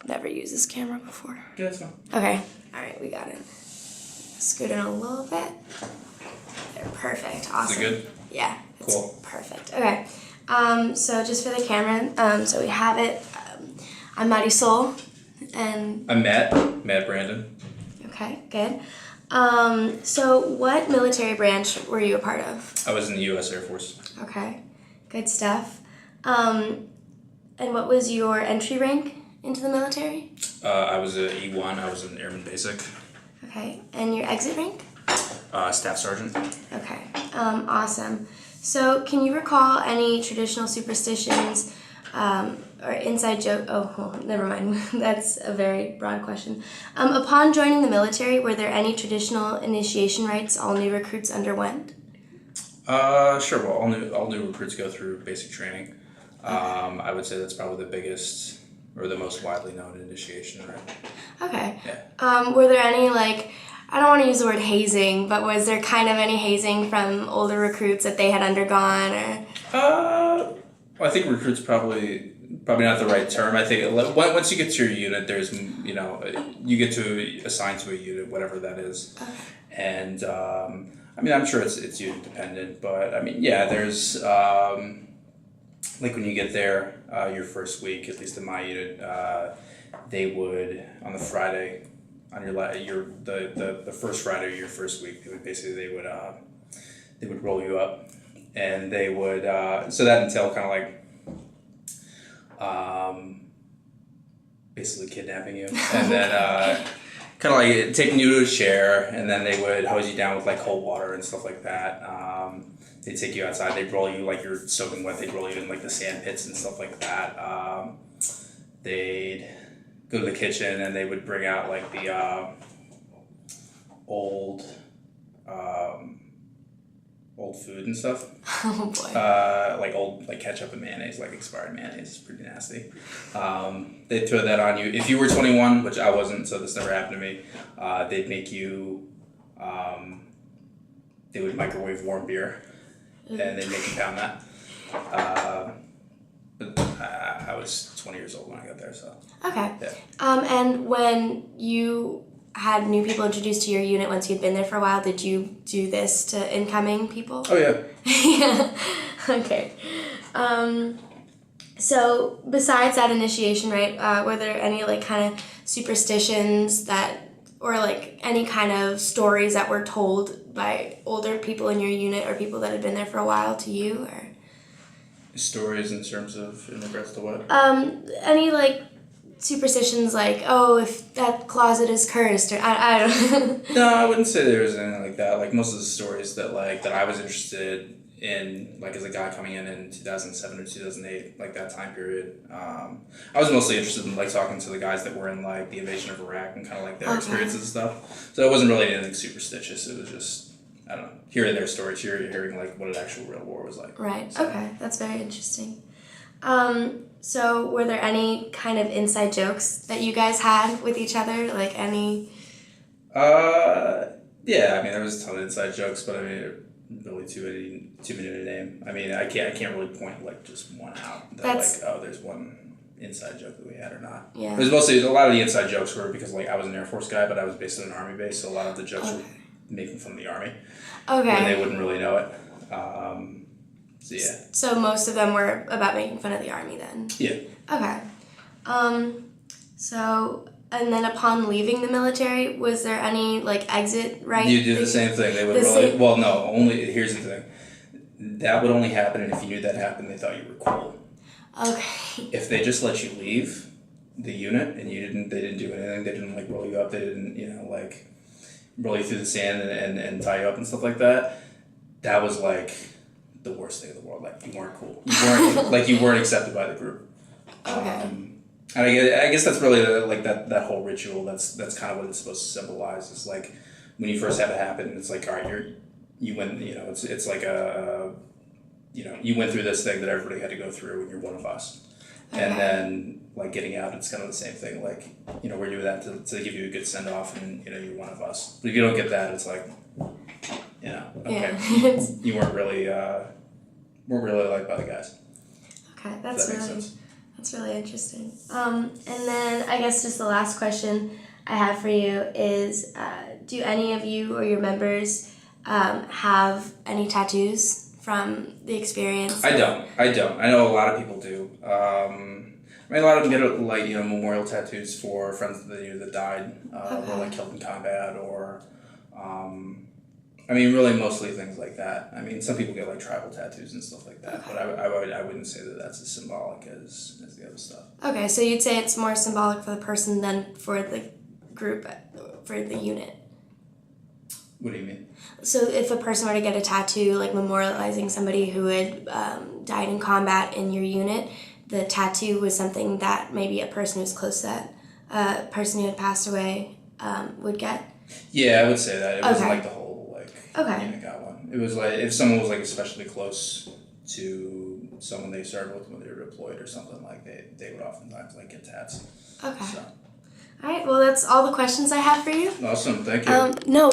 never used this camera before. Yeah, that's fine. Okay. All right, we got it. Scoot in a little bit. There, perfect. Awesome. Is it good? Yeah. It's Cool. Perfect. Okay. So just for the camera, so we have it. I'm Marisol, and I'm Matt Brandon. okay, good. So what military branch were you a part of? I was in the U.S. Air Force. Okay, good stuff. And what was your entry rank into the military? I was a E1. I was an Airman Basic. Okay, and your exit rank? Staff Sergeant. Okay, awesome. So can you recall any traditional superstitions or inside joke? Oh, well, never mind. That's a very broad question. Upon joining the military, were there any traditional initiation rites all new recruits underwent? Sure. Well, all new recruits go through basic training. I would say that's probably the biggest or the most widely known initiation rite. Okay. Yeah. Were there any, like, I don't want to use the word hazing, but was there kind of any hazing from older recruits that they had undergone, or? Well, I think recruits probably not the right term. I think once you get to your unit, there's you get to assign to a unit, whatever that is, and I'm sure it's unit dependent, but there's like when you get there, your first week, at least in my unit, they would on the Friday. On the first Friday of your first week, they would roll you up, and they would so that entailed kind of like basically kidnapping you, and then kind of like taking you to a chair, and then they would hose you down with like cold water and stuff like that. They'd take you outside. They'd roll you like you're soaking wet. They'd roll you in like the sand pits and stuff like that. They'd go to the kitchen, and they would bring out like the old food and stuff. Oh boy. Like old like ketchup and mayonnaise, like expired mayonnaise. It's pretty nasty. They'd throw that on you. If you were 21, which I wasn't, so this never happened to me, they'd make you, they would microwave warm beer, and they'd make you pound that. But I was 20 years old when I got there, so. Okay. Yeah. And when you had new people introduced to your unit once you'd been there for a while, did you do this to incoming people? Oh, yeah. Yeah. Okay. So besides that initiation, right, were there any like kind of superstitions that, or like any kind of stories that were told by older people in your unit or people that had been there for a while to you, or? Stories in regards to what? Any like superstitions like, oh, if that closet is cursed, or I don't. No, I wouldn't say there was anything like that. Like most of the stories that I was interested in, like as a guy coming in 2007 or 2008, like that time period, I was mostly interested in like talking to the guys that were in like the invasion of Iraq and kind of like their experiences and stuff. So it wasn't really anything superstitious. It was just, I don't know, hearing their stories, hearing like what an actual real war was like. Right. So. Okay, that's very interesting. So were there any kind of inside jokes that you guys had with each other? Like any? Yeah, there was a ton of inside jokes, but really too many to name. I can't really point like just one out. That's like, oh, there's one inside joke that we had or not. Yeah. It was mostly, a lot of the inside jokes were because like I was an Air Force guy, but I was based in an Army base, so a lot of the jokes were making fun of the Army. Okay. And they wouldn't really know it. So yeah. So most of them were about making fun of the Army then? Yeah. Okay. So, and then upon leaving the military, was there any like exit right? You do the same thing. They would well, no, only, here's the thing. That would only happen, and if you knew that happened, they thought you were cool. Okay. If they just let you leave the unit and they didn't do anything, they didn't like roll you up, they didn't, like roll you through the sand and tie you up and stuff like that, that was like the worst thing in the world. Like you weren't cool. You weren't accepted by the group. Okay. And I guess that's really like that whole ritual. That's kind of what it's supposed to symbolize. It's like when you first have it happen, it's like, all right, you went. It's like you went through this thing that everybody had to go through, and you're one of us. Okay. And then like getting out, it's kind of the same thing. Like we're doing that to give you a good send off, and you're one of us. But if you don't get that, it's like, okay, yeah. you weren't really liked by the guys. Okay, that's Does that really. make sense? That's really interesting. And then I guess just the last question I have for you is, do any of you or your members have any tattoos from the experience? I don't. I know a lot of people do. I mean, a lot of them get like memorial tattoos for friends that died, or like killed in combat, or I mean, really mostly things like that. I mean, some people get like tribal tattoos and stuff like that, but I wouldn't say that that's as symbolic as the other stuff. Okay, so you'd say it's more symbolic for the person than for the group, for the unit. What do you mean? So if a person were to get a tattoo, like memorializing somebody who had died in combat in your unit, the tattoo was something that maybe a person who's close to that person who had passed away would get? Yeah, I would say that. It wasn't Okay. like the whole Okay. unit got one. It was like if someone was like especially close to someone they served with when they were deployed or something, like they would oftentimes like get tats. Okay. So. All right, well, that's all the questions I have for you. Awesome, thank you. No,